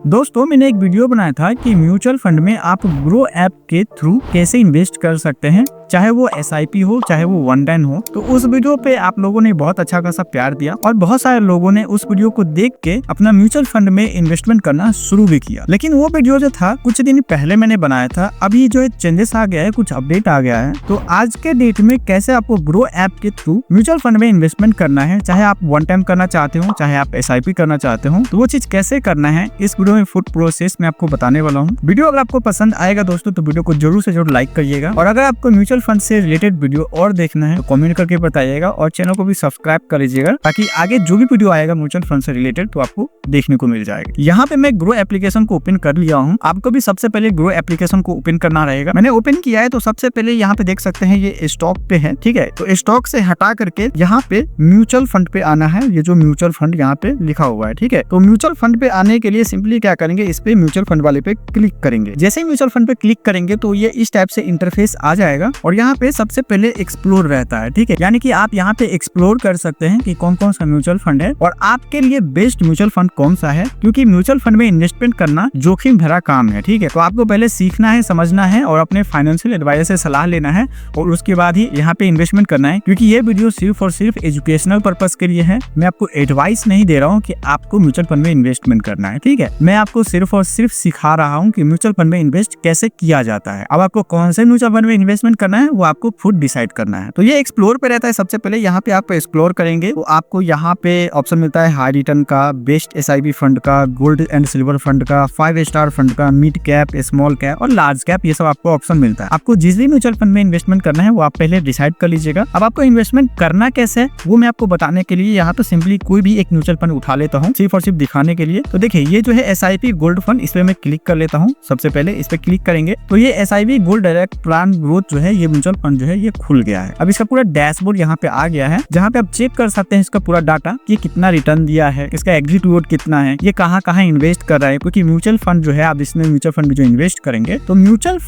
दोस्तों मैंने एक वीडियो बनाया था कि म्यूचुअल फंड में आप ग्रो ऐप के थ्रू कैसे इन्वेस्ट कर सकते हैं, चाहे वो SIP हो चाहे वो वन टाइम हो। तो उस वीडियो पे आप लोगों ने बहुत अच्छा खासा प्यार दिया और बहुत सारे लोगों ने उस वीडियो को देख के अपना म्यूचुअल फंड में इन्वेस्टमेंट करना शुरू भी किया। लेकिन वो वीडियो जो था कुछ दिन पहले मैंने बनाया था, अभी जो है चेंजेस आ गया है, कुछ अपडेट आ गया है। तो आज के डेट में कैसे आपको ग्रो ऐप के थ्रू म्यूचुअल फंड में इन्वेस्टमेंट करना है, चाहे आप वन टाइम करना चाहते हो चाहे आप SIP करना चाहते हो, तो वो चीज कैसे करना है इस वीडियो में फुल प्रोसेस में आपको बताने वाला हूँ। वीडियो अगर आपको पसंद आएगा दोस्तों तो वीडियो को जरूर से जरूर लाइक करिएगा, और अगर आपको म्यूचुअल फंड से रिलेटेड वीडियो और देखना है तो कमेंट करके बताइएगा, और चैनल को भी सब्सक्राइब कर लीजिएगा ताकि आगे जो भी वीडियो आएगा म्यूचुअल फंड से रिलेटेड तो आपको देखने को मिल जाएगा। यहाँ पे मैं ग्रो एप्लीकेशन को ओपन कर लिया हूँ। आपको भी सबसे पहले ग्रो एप्लीकेशन को ओपन करना रहेगा। मैंने ओपन किया है तो सबसे पहले यहाँ पे देख सकते हैं ये स्टॉक पे है, ठीक है। तो स्टॉक से हटा करके यहाँ पे म्यूचुअल फंड पे आना है। ये जो म्यूचुअल फंड यहाँ पे लिखा हुआ है, ठीक है। तो म्यूचुअल फंड पे आने के लिए सिंपली क्या करेंगे, इस पे म्यूचुअल फंड वाले पे क्लिक करेंगे। जैसे ही म्यूचुअल फंड पे क्लिक करेंगे तो ये इस टाइप से इंटरफेस आ जाएगा, और यहाँ पे सबसे पहले एक्सप्लोर रहता है, ठीक है। यानी कि आप यहाँ पे एक्सप्लोर कर सकते हैं कि कौन कौन सा म्यूचुअल फंड है और आपके लिए बेस्ट म्यूचुअल फंड कौन सा है, क्योंकि म्यूचुअल फंड में इन्वेस्टमेंट करना जोखिम भरा काम है, ठीक है। तो आपको पहले सीखना है, समझना है और अपने फाइनेंशियल एडवाइजर से सलाह लेना है, और उसके बाद ही यहाँ पे इन्वेस्टमेंट करना है। क्योंकि ये वीडियो सिर्फ और सिर्फ एजुकेशनल पर्पस के लिए है। मैं आपको एडवाइस नहीं दे रहा हूँ कि आपको म्यूचुअल फंड में इन्वेस्टमेंट करना है, ठीक है। मैं आपको सिर्फ और सिर्फ सिखा रहा हूँ कि म्यूचुअल फंड में इन्वेस्ट कैसे किया जाता है। अब आपको कौन से म्यूचुअल फंड में इन्वेस्टमेंट करना है वो आपको खुद डिसाइड करना है। तो ये एक्सप्लोर पे रहता है। सबसे पहले यहाँ पे आप एक्सप्लोर करेंगे तो आपको यहाँ पे ऑप्शन मिलता है हाई रिटर्न का, बेस्ट SIP फंड का, गोल्ड एंड सिल्वर फंड का, 5 स्टार फंड का, मिड कैप, स्मॉल कैप और लार्ज कैप, ये सब आपको ऑप्शन मिलता है। आपको जिस भी म्यूचुअल फंड में इन्वेस्टमेंट करना है वो आप पहले डिसाइड कर लीजिएगा। अब आपको इन्वेस्टमेंट करना कैसे है वो मैं आपको बताने के लिए यहाँ पे सिंपली कोई भी एक म्यूचुअल फंड उठा लेता हूँ, सिर्फ और सिर्फ दिखाने के लिए। तो देखिए ये जो है SIP गोल्ड फंड, इस पे मैं क्लिक कर लेता हूँ। सबसे पहले इस पे क्लिक करेंगे तो ये SIP gold direct plan growth जो है, ये म्यूचुअल फंड जो है ये खुल गया है। अब इसका पूरा डैशबोर्ड यहाँ पे आ गया है, जहाँ पे आप चेक कर सकते हैं इसका पूरा डाटा कि कितना रिटर्न दिया है, इसका एग्जिट रिवॉर्ड कितना है, ये कहाँ कहाँ इन्वेस्ट कर रहा है। क्योंकि म्यूचुअल फंड जो है, आप इसमें म्यूचुअल फंड में जो इन्वेस्ट करेंगे तो म्यूचुअल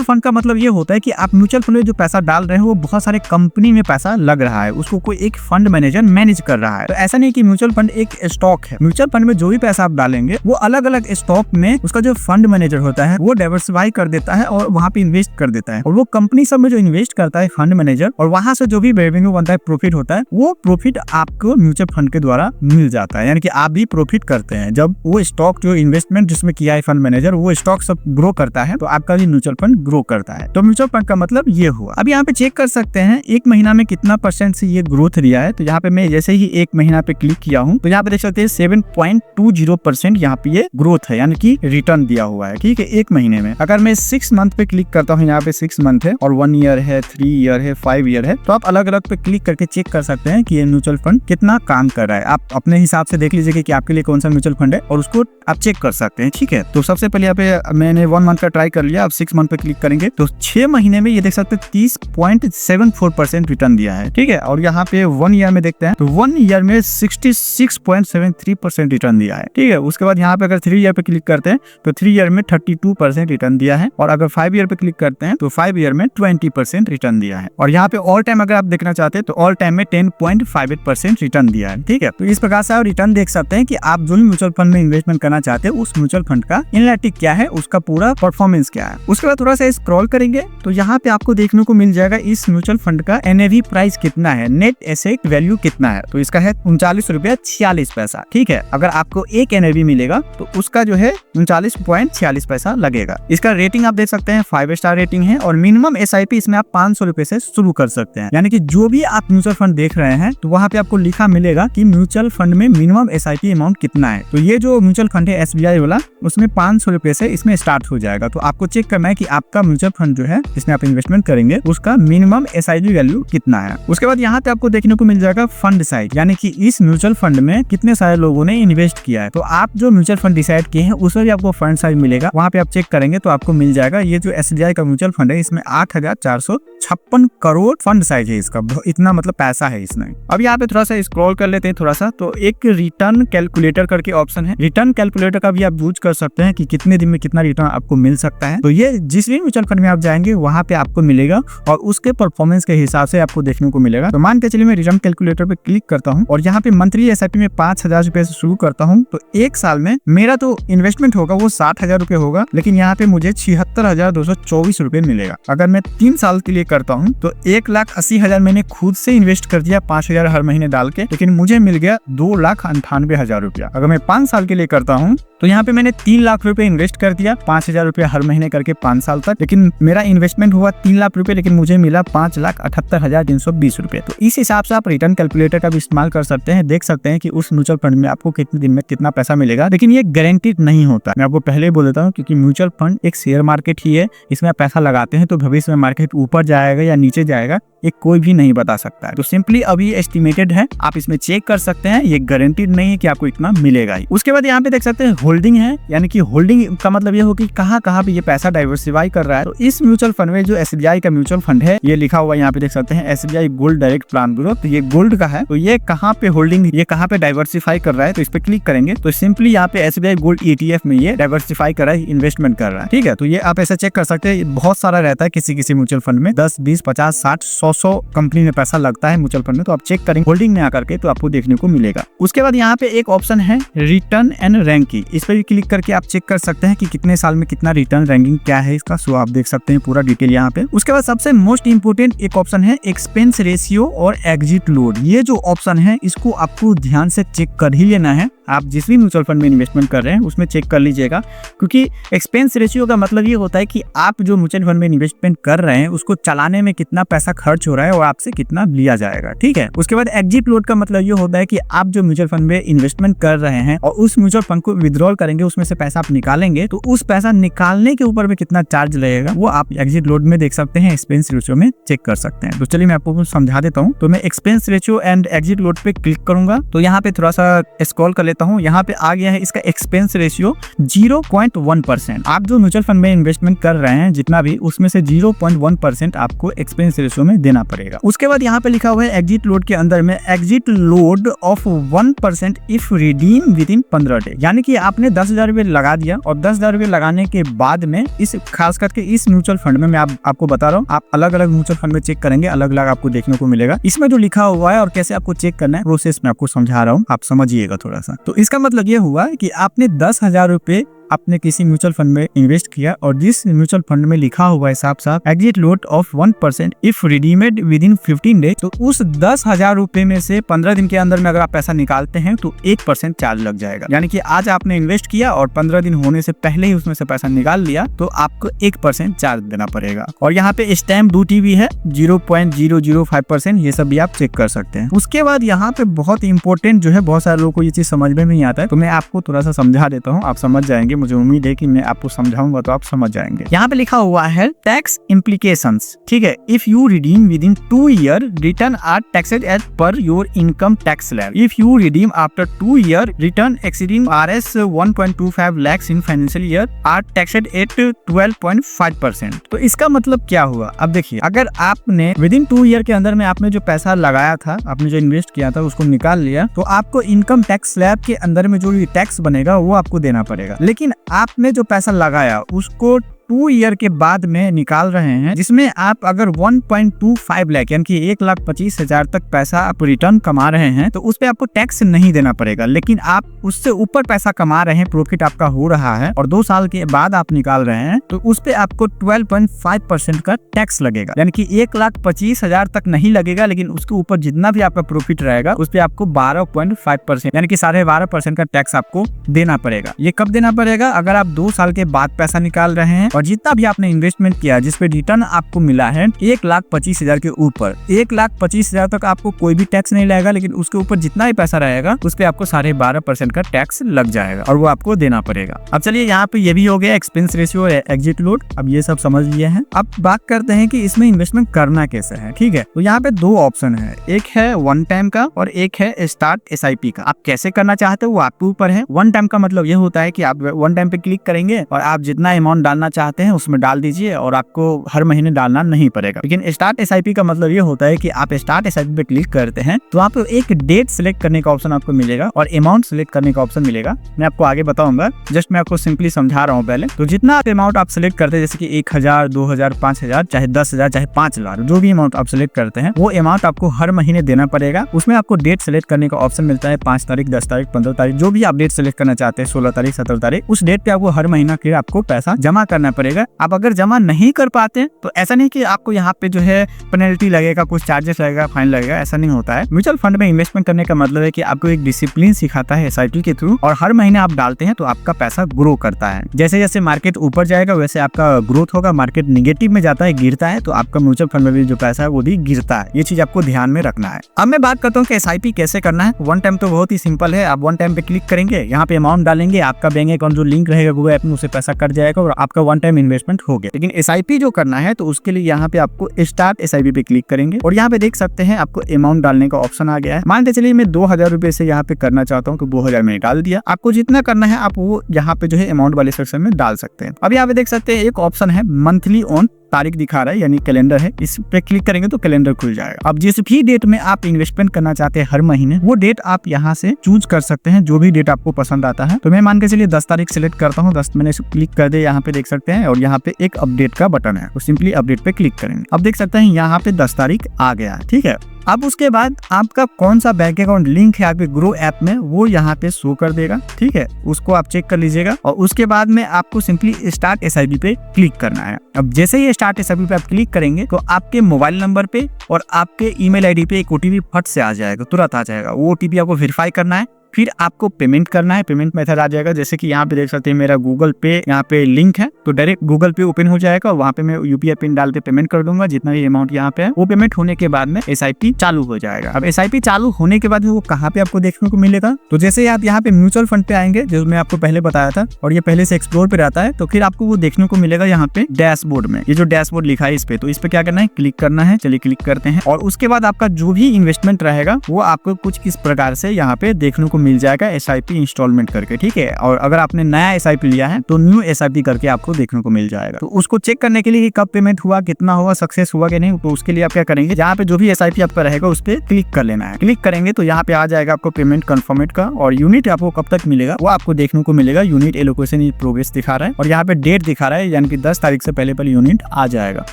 फंड का मतलब ये होता है कि आप म्यूचुअल फंड में जो पैसा डाल रहे हैं वो बहुत सारे कंपनी में पैसा लग रहा है, उसको कोई एक फंड मैनेजर मैनेज कर रहा है। तो ऐसा नहीं कि म्यूचुअल फंड एक स्टॉक है। म्यूचुअल फंड में जो भी पैसा आप डालेंगे वो अलग अलग स्टॉक में उसका जो फंड मैनेजर होता है वो डाइवर्सिफाई कर देता है और वहाँ पे इन्वेस्ट कर देता है। और वो कंपनी सब में जो इन्वेस्ट करता है फंड मैनेजर, और वहां से जो भी रेवेन्यू बनता है, प्रॉफिट होता है, वो प्रॉफिट आपको म्यूचुअल फंड के द्वारा मिल जाता है। यानी कि आप भी प्रॉफिट करते हैं जब वो स्टॉक जो इन्वेस्टमेंट जिसमें किया है फंड मैनेजर, वो स्टॉक सब ग्रो करता है तो आपका भी म्यूचुअल फंड ग्रो करता है। तो म्यूचुअल फंड का मतलब ये हुआ। अब यहाँ पे चेक कर सकते हैं एक महीना में कितना % से ये ग्रोथ दिया है। तो यहाँ पे मैं जैसे ही एक महीना पे क्लिक किया हूँ तो यहाँ पे देख सकते हैं 7.20% यहाँ पे ये ग्रोथ है, यानी कि रिटर्न दिया हुआ है, ठीक है, एक महीने में। अगर मैं 6 मंथ पे क्लिक करता हूँ, यहाँ पे 6 मंथ है और 1 ईयर है, 3 ईयर है, 5 ईयर है, तो आप अलग अलग पे क्लिक करके चेक कर सकते हैं कि ये म्यूचुअल फंड कितना काम कर रहा है। आप अपने हिसाब से देख लीजिए कि आपके लिए कौन सा म्यूचुअल फंड है और उसको आप चेक कर सकते हैं, ठीक है। तो सबसे पहले यहाँ पे मैंने 1 मंथ का ट्राई कर लिया। अब 6 मंथ पे क्लिक करेंगे तो 6 महीने में ये देख सकते हैं 30.74% रिटर्न दिया है, ठीक है। और यहाँ पे 1 ईयर में देखते हैं तो 1 ईयर में 66.73% रिटर्न दिया है, ठीक है। उसके बाद यहाँ पे अगर 3 ईयर पे क्लिक करते हैं तो 3 ईयर में 32% रिटर्न दिया है, और अगर 5 ईयर पे क्लिक करते हैं तो 5 ईयर में 20% रिटर्न दिया है। और यहाँ पे ऑल टाइम अगर आप देखना चाहते हैं तो ऑल टाइम में 10.58% रिटर्न दिया है, ठीक है। तो इस प्रकार से आप रिटर्न देख सकते हैं कि आप जो भी म्यूचुअल फंड में इन्वेस्टमेंट करना चाहते हैं उस म्यूचुअल फंड का एनालिटिक क्या है, उसका पूरा परफॉर्मेंस क्या है। उसके बाद थोड़ा सा स्क्रॉल करेंगे तो यहाँ पे आपको देखने को मिल जाएगा इस म्यूचुअल फंड का NAV प्राइस कितना है, नेट एसेट वैल्यू कितना है। तो इसका है 39 रुपया 46 पैसा, ठीक है। अगर आपको एक NAV मिलेगा तो उसका जो है 39.46 पैसा लगेगा। इसका रेटिंग आप देख सकते हैं 5 स्टार रेटिंग है, और मिनिमम SIP इसमें आप 500 रुपए से शुरू कर सकते हैं। यानी कि जो भी आप म्यूचुअल फंड देख रहे हैं तो वहाँ पे आपको लिखा मिलेगा कि म्यूचुअल फंड में मिनिमम SIP अमाउंट कितना है। तो ये जो म्यूचुअल फंड है SBI वाला, उसमें 500 रुपए से इसमें स्टार्ट हो जाएगा। तो आपको चेक करना है कि आपका म्यूचुअल फंड जो है जिसमें आप इन्वेस्टमेंट करेंगे उसका मिनिमम SIP वैल्यू कितना है। उसके बाद यहाँ पे आपको देखने को मिल जाएगा फंड साइज, यानी कि इस म्यूचुअल फंड में कितने सारे लोगों ने इन्वेस्ट किया है। तो आप जो म्यूचुअल फंड डिसाइड किए हैं उसमें भी आपको फंड साइज मिलेगा। वहाँ पे आप चेक करेंगे तो आपको मिल जाएगा ये जो SBI का म्यूचुअल फंड है इसमें 8,456 करोड़ फंड साइज है इसका, इतना मतलब पैसा है इसमें। अब यहाँ पे थोड़ा सा स्क्रॉल कर लेते हैं थोड़ा सा, तो एक रिटर्न कैलकुलेटर करके ऑप्शन है। रिटर्न कैलकुलेटर का भी आप यूज कर सकते हैं कि कितने दिन में कितना रिटर्न आपको मिल सकता है। तो ये जिस भी म्यूचुअल फंड में आप जाएंगे वहाँ पे आपको मिलेगा और उसके परफॉर्मेंस के हिसाब से आपको देखने को मिलेगा। तो मान के चलिए मैं रिटर्न कैलकुलेटर पे क्लिक करता हूँ और यहाँ पे मंथली SIP में 5,000 रुपए से शुरू करता हूँ तो एक साल में मेरा तो इन्वेस्टमेंट होगा वो 60,000 रुपए होगा, लेकिन यहाँ पे मुझे 76,224 रुपए मिलेगा। अगर मैं 3 साल के लिए करता हूँ तो 1,80,000 मैंने खुद से इन्वेस्ट कर दिया 5,000 हर महीने डाल के, लेकिन मुझे मिल गया 2,98,000 रुपया। अगर मैं 5 साल के लिए करता हूँ तो यहाँ पे मैंने 3 लाख रुपए इन्वेस्ट कर दिया 5,000 रुपया हर महीने करके 5 साल तक, लेकिन मेरा इन्वेस्टमेंट हुआ 3 लाख रुपए, लेकिन मुझे मिला 5,78,320 रुपए। तो इस हिसाब से आप रिटर्न कैलकुलेटर का भी इस्तेमाल कर सकते हैं, देख सकते हैं कि उस म्यूचुअल फंड में आपको कितने दिन में कितना पैसा मिलेगा। लेकिन ये गारंटीड नहीं होता, मैं आपको पहले बोल देता हूँ, क्योंकि म्यूचुअल फंड एक शेयर मार्केट ही है। इसमें आप पैसा लगाते हैं तो भविष्य में मार्केट ऊपर जाएगा या नीचे जाएगा ये कोई भी नहीं बता सकता है। तो सिंपली अभी एस्टिमेटेड है, आप इसमें चेक कर सकते हैं, ये गारंटीड नहीं है कि आपको इतना मिलेगा ही। उसके बाद यहाँ पे देख सकते हैं होल्डिंग है, यानी कि होल्डिंग का मतलब ये हो कि कहाँ पे ये पैसा डाइवर्सिफाई कर रहा है। तो इस म्यूचुअल फंड में जो SBI का म्यूचुअल फंड है, ये लिखा हुआ यहाँ पे देख सकते हैं SBI gold direct plan bureau, तो ये गोल्ड का है। तो ये कहाँ पे होल्डिंग, ये कहाँ पे डाइवर्सिफाई कर रहा है, तो इस पे क्लिक करेंगे तो सिंपली यहाँ पे SBI गोल्ड ETF में ये डाइवर्सिफाई कर रहा है, इन्वेस्टमेंट कर रहा है। ठीक है, तो ये आप ऐसा चेक कर सकते हैं। बहुत सारा रहता है किसी म्यूचुअल फंड में 10, 20, 50, 60, 100 कंपनी में पैसा लगता है म्यूचुअल फंड में, तो आप चेक करेंगे होल्डिंग में आकर के तो आपको देखने को मिलेगा। उसके बाद यहाँ पे एक ऑप्शन है रिटर्न एंड रैंकिंग, इस पे भी क्लिक करके आप चेक कर सकते हैं कि कितने साल में कितना रिटर्न रैंकिंग क्या है इसका, सो आप देख सकते हैं पूरा डिटेल यहाँ पे। उसके बाद सबसे मोस्ट इंपोर्टेंट एक ऑप्शन है एक्सपेंस रेशियो और एग्जिट लोड। ये जो ऑप्शन है इसको आपको ध्यान से चेक कर ही लेना है। आप जिस भी म्यूचुअल फंड में इन्वेस्टमेंट कर रहे हैं उसमें चेक कर लीजिएगा, क्योंकि एक्सपेंस रेशियो का मतलब ये होता है कि आप जो म्यूचुअल फंड में इन्वेस्टमेंट कर रहे हैं उसको चलाने में कितना पैसा खर्च हो रहा है और आपसे कितना लिया जाएगा। ठीक है, उसके बाद एग्जिट लोड का मतलब ये होता है कि आप जो म्यूचुअल फंड में इन्वेस्टमेंट कर रहे हैं और उस म्यूचुअल फंड को विड्रॉल करेंगे, उसमें से पैसा आप निकालेंगे, तो उस पैसा निकालने के ऊपर भी कितना चार्ज लगेगा वो आप एग्जिट लोड में देख सकते हैं, एक्सपेंस रेशियो में चेक कर सकते हैं। तो चलिए मैं आपको समझा देता हूँ। तो मैं expense ratio and exit load पे क्लिक करूंगा, तो यहाँ पे थोड़ा सा स्क्रॉल कर लेता हूँ। यहाँ पे आ गया है इसका एक्सपेंस रेशियो 0.1%। आप जो म्यूचुअल फंड में इन्वेस्टमेंट कर रहे हैं जितना भी, उसमें से 0.1% आपको एक्सपेंस रेशियो में देना पड़ेगा। उसके बाद यहाँ पे लिखा हुआ है एग्जिट लोड के अंदर में exit load of 1% if redeem within 15 day, यानी कि आपने 10,000 रुपए लगा दिया और 10,000 रुपए लगाने के बाद में इस खास करके इस म्यूचुअल फंड में मैं आपको बता रहा हूँ, आप अलग अलग म्यूचुअल फंड में चेक करेंगे, अलग अलग आपको देखने को मिलेगा। इसमें जो लिखा हुआ है और कैसे आपको चेक करना है प्रोसेस में आपको समझा रहा हूँ, आप समझिएगा थोड़ा सा। तो इसका मतलब ये हुआ कि आपने 10,000 रुपए आपने किसी म्यूचुअल फंड में इन्वेस्ट किया और जिस म्यूचुअल फंड में लिखा हुआ है साफ exit load of 1% if redeemed within 15 days, तो उस 10,000 रुपए में से 15 दिन के अंदर में अगर आप पैसा निकालते हैं तो 1% चार्ज लग जाएगा। यानी कि आज आपने इन्वेस्ट किया और 15 दिन होने से पहले ही उसमें से पैसा निकाल लिया तो आपको 1% चार्ज देना पड़ेगा। और यहाँ पे स्टैम्प ड्यूटी भी है 0.005%, ये सब भी आप चेक कर सकते हैं। उसके बाद यहाँ पे बहुत इंपॉर्टेंट जो है, बहुत सारे लोगों को ये चीज समझ में नहीं आता है, तो मैं आपको थोड़ा सा समझा देता हूँ, आप समझ जाएंगे। मुझे उम्मीद है कि मैं आपको समझाऊंगा तो आप समझ जाएंगे। यहाँ पे लिखा हुआ है टैक्स इम्प्लीकेशंस। ठीक है, if you redeem within 2 year return are taxed as per your income tax slab. If you redeem after 2 year return exceeding RS 1.25 lakhs in financial year are taxed at 12.5%। तो इसका मतलब क्या हुआ? अब देखिए, अगर आपने विद इन 2 ईयर के अंदर में आपने जो पैसा लगाया था, आपने जो इन्वेस्ट किया था उसको निकाल लिया, तो आपको इनकम टैक्स स्लैब के अंदर में जो टैक्स बनेगा वो आपको देना पड़ेगा। लेकिन आपने जो पैसा लगाया उसको 2 ईयर के बाद में निकाल रहे हैं, जिसमें आप अगर 1.25 लाख यानी कि 1,25,000 तक पैसा आप रिटर्न कमा रहे हैं तो उस पे आपको टैक्स नहीं देना पड़ेगा। लेकिन आप उससे ऊपर पैसा कमा रहे हैं, प्रॉफिट आपका हो रहा है और 2 साल के बाद आप निकाल रहे हैं तो उस पे आपको 12.5% का टैक्स लगेगा। यानी कि 1,25,000 तक नहीं लगेगा, लेकिन उसके ऊपर जितना भी आपका प्रॉफिट रहेगा उस पे आपको 12.5% यानी कि 12.5% का टैक्स आपको देना पड़ेगा। ये कब देना पड़ेगा? अगर आप 2 साल के बाद पैसा निकाल रहे हैं और जितना भी आपने इन्वेस्टमेंट किया जिसपे रिटर्न आपको मिला है 1,25,000 के ऊपर, 1,25,000 तक आपको कोई भी टैक्स नहीं लगेगा, लेकिन उसके ऊपर जितना भी पैसा रहेगा उस पे आपको 12.5% का टैक्स लग जाएगा और वो आपको देना पड़ेगा। अब चलिए, यहाँ पे ये भी हो गया एक्सपेंस रेशियो और एग्जिट लोड, अब ये सब समझ लिए हैं। अब बात करते हैं कि इसमें इन्वेस्टमेंट करना कैसे है। ठीक है, तो यहाँ पे 2 ऑप्शन है, एक है वन टाइम का और एक है स्टार्ट SIP का। आप कैसे करना चाहते हो वो आपके ऊपर है। वन टाइम का मतलब ये होता है कि आप वन टाइम पे क्लिक करेंगे और आप जितना अमाउंट डालना चाहते चाहते हैं उसमें डाल दीजिए और आपको हर महीने डालना नहीं पड़ेगा। लेकिन स्टार्ट एसआईपी का मतलब ये होता है कि आप स्टार्ट एसआईपी पे क्लिक करते हैं तो आपको एक डेट सिलेक्ट करने का ऑप्शन आपको मिलेगा और अमाउंट सिलेक्ट करने का ऑप्शन मिलेगा। मैं आपको आगे बताऊंगा, जस्ट मैं आपको सिंपली समझा रहा हूँ पहले। तो जितना अमाउंट आप सिलेक्ट करते हैं, जैसे कि 1000, 2000, 5000, चाहे 10,000, चाहे 5,000, जो भी अमाउंट आप सिलेक्ट करते हैं वो अमाउंट आपको हर महीने देना पड़ेगा। उसमें आपको डेट सिलेक्ट करने का ऑप्शन मिलता है, 5 तारीख, 10 तारीख, 15 तारीख, जो भी आप डेट सिलेक्ट करना चाहते हैं, 16 तारीख, 17 तारीख, उस डेट पे आपको हर महीना फिर आपको पैसा जमा करना पड़ेगा। आप अगर जमा नहीं कर पाते तो ऐसा नहीं कि आपको यहाँ पे जो है पेनल्टी लगेगा, कुछ चार्जेस लगेगा, फाइन लगेगा, ऐसा नहीं होता है। म्यूचुअल फंड में इन्वेस्टमेंट करने का मतलब है कि आपको एक डिसिप्लिन सिखाता है एसआईपी के थ्रू, और हर महीने आप डालते हैं तो आपका पैसा ग्रो करता है। जैसे जैसे मार्केट ऊपर जाएगा वैसे आपका ग्रोथ होगा, मार्केट निगेटिव में जाता है, गिरता है, तो आपका म्यूचुअल फंड में भी जो पैसा है वो भी गिरता है। ये चीज आपको ध्यान में रखना है। अब मैं बात करता हूँ कि एसआईपी कैसे करना है। वन टाइम तो बहुत ही सिंपल है। आप वन टाइम पे क्लिक करेंगे, यहाँ पे अमाउंट डालेंगे, आपका बैंक अकाउंट जो लिंक रहेगा गूगल ऐप में उसे पैसा कट जाएगा और आपका वन टाइम इन्वेस्टमेंट हो गया। लेकिन एसआईपी जो करना है तो उसके लिए यहाँ पे आपको स्टार्ट एसआईपी पे क्लिक करेंगे और यहाँ पे देख सकते हैं आपको अमाउंट डालने का ऑप्शन आ गया है। मान के चलिए मैं 2000 रुपए से यहाँ पे करना चाहता हूँ तो 2000 मैंने डाल दिया। आपको जितना करना है आप वो यहाँ पे जो है अमाउंट वाले सेक्शन में डाल सकते हैं। अब यहाँ पे देख सकते हैं एक ऑप्शन है मंथली ऑन, तारीख दिखा रहा है यानी कैलेंडर है, इस पे क्लिक करेंगे तो कैलेंडर खुल जाएगा। अब जिस भी डेट में आप इन्वेस्टमेंट करना चाहते हैं हर महीने, वो डेट आप यहाँ से चूज कर सकते हैं, जो भी डेट आपको पसंद आता है। तो मैं मान के चलिए 10 तारीख सिलेक्ट करता हूँ, 10 मैंने क्लिक कर दिया, यहाँ पे देख सकते हैं और यहाँ पे एक अपडेट का बटन है, तो सिंपली अपडेट पे क्लिक करेंगे। अब देख सकते हैं यहाँ पे 10 तारीख आ गया है, ठीक है। अब उसके बाद आपका कौन सा बैंक अकाउंट लिंक है आपके ग्रो ऐप में वो यहाँ पे शो कर देगा, ठीक है, उसको आप चेक कर लीजिएगा। और उसके बाद में आपको सिंपली स्टार्ट एसआईपी पे क्लिक करना है। अब जैसे ही स्टार्ट एसआईपी पे आप क्लिक करेंगे तो आपके मोबाइल नंबर पे और आपके ईमेल आईडी पे एक ओटीपी फट से आ जाएगा, तुरंत आ जाएगा। वो ओटीपी आपको वेरीफाई करना है, फिर आपको पेमेंट करना है। पेमेंट मेथड आ जाएगा, जैसे कि यहाँ पे देख सकते हैं मेरा गूगल पे यहाँ पे लिंक है, तो डायरेक्ट गूगल पे ओपन हो जाएगा। वहाँ पे मैं यूपीआई पिन डाल के पेमेंट कर दूंगा, जितना भी अमाउंट यहाँ पे है। वो पेमेंट होने के बाद में एसआईपी चालू हो जाएगा। अब एसआईपी चालू होने के बाद वो कहाँ पे आपको देखने को मिलेगा, तो जैसे आप यहाँ पे म्यूचुअल फंड पे आएंगे, जो मैं आपको पहले बताया था, और ये पहले से एक्सप्लोर पे रहता है, तो फिर आपको वो देखने को मिलेगा यहाँ पे डैशबोर्ड में। ये जो डैशबोर्ड लिखा है इस पे, तो इस पे क्या करना है, क्लिक करना है। चलिए क्लिक करते हैं और उसके बाद आपका जो भी इन्वेस्टमेंट रहेगा वो आपको कुछ इस प्रकार से यहाँ पे देखने को मिल जाएगा, एसआईपी इंस्टॉलमेंट करके, ठीक है। और अगर आपने नया एसआईपी लिया है तो न्यू एसआईपी करके आपको देखने को मिल जाएगा। तो उसको चेक करने के लिए कि कब पेमेंट हुआ, कितना हुआ, सक्सेस हुआ कि नहीं, तो उसके लिए आप क्या करेंगे, जहाँ पे जो भी एसआईपी आपका रहेगा उस पे क्लिक कर लेना है। क्लिक करेंगे तो यहाँ पे आ जाएगा आपको पेमेंट कंफर्मेट का, और यूनिट आपको कब तक मिलेगा वो आपको देखने को मिलेगा। यूनिट एलोकेशन प्रोग्रेस दिखा रहा है और यहाँ पे डेट दिखा रहा है, यानी कि 10 तारीख से पहले यूनिट आ जाएगा।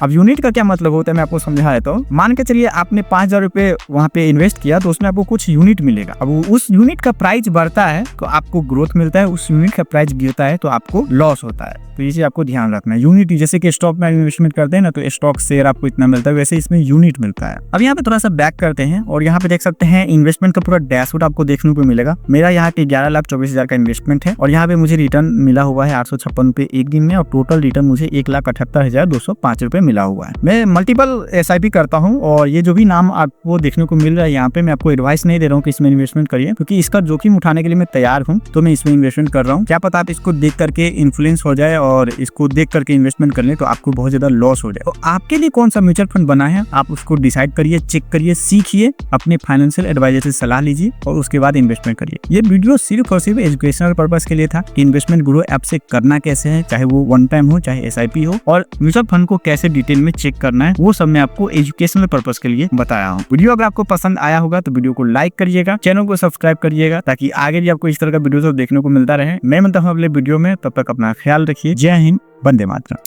अब यूनिट का क्या मतलब होता है मैं आपको समझा देता हूँ। मान के चलिए आपने 5000 रुपए वहाँ पे इन्वेस्ट किया तो उसमें आपको कुछ यूनिट मिलेगा। अब उस यूनिट का प्राइस बढ़ता है तो आपको ग्रोथ मिलता है, उस यूनिट का प्राइस गिरता है तो आपको लॉस होता है। तो ये चीज आपको ध्यान रखना है। यूनिट जैसे कि स्टॉक में इन्वेस्टमेंट करते हैं ना, तो स्टॉक शेयर आपको इतना मिलता है, वैसे इसमें यूनिट मिलता है। अब यहाँ पे थोड़ा सा बैक करते हैं और यहाँ पे देख सकते हैं इन्वेस्टमेंट का पूरा डैशबोर्ड आपको देखने को मिलेगा। मेरा यहाँ पे 11,24,000 का इन्वेस्टमेंट है और यहाँ पे मुझे रिटर्न मिला हुआ है 856 रुपए एक दिन में, और टोटल रिटर्न मुझे 1,78,205 रुपए मिला हुआ है। मैं मल्टीपल एसआईपी करता हूँ और ये जो भी नाम आपको देखने को मिल रहा है यहाँ पे, मैं आपको एडवाइस नहीं दे रहा हूँ कि इसमें इन्वेस्टमेंट करिए, क्योंकि इसका जोखिम उठाने के लिए मैं तैयार हूँ, तो मैं इसमें इन्वेस्टमेंट कर रहा हूँ। क्या पता आप इसको देख करके इन्फ्लुएंस हो जाए और इसको देख करके इन्वेस्टमेंट कर लें तो आपको बहुत ज्यादा लॉस हो जाए। तो आपके लिए कौन सा म्यूचुअल फंड बना है आप उसको डिसाइड करिए, चेक करिए, सीखिए, अपने फाइनेंशियल एडवाइजर से सलाह लीजिए और उसके बाद इन्वेस्टमेंट करिए। ये वीडियो सिर्फ और सिर्फ एजुकेशनल पर्पस के लिए था कि इन्वेस्टमेंट गुरु ऐप से करना कैसे है, चाहे वो वन टाइम हो चाहे एसआईपी हो, और म्यूचुअल फंड को कैसे डिटेल में चेक करना है वो सब मैं आपको एजुकेशनल पर्पस के लिए बताया हूँ। वीडियो अगर आपको पसंद आया होगा तो वीडियो को लाइक करिएगा, चैनल को सब्सक्राइब करिएगा, ताकि आगे भी आपको इस तरह का वीडियो सब देखने को मिलता रहे। मैं मिलता हूँ अगले वीडियो में, तब तक अपना ख्याल रखिए। जय हिंद, वंदे मातरम।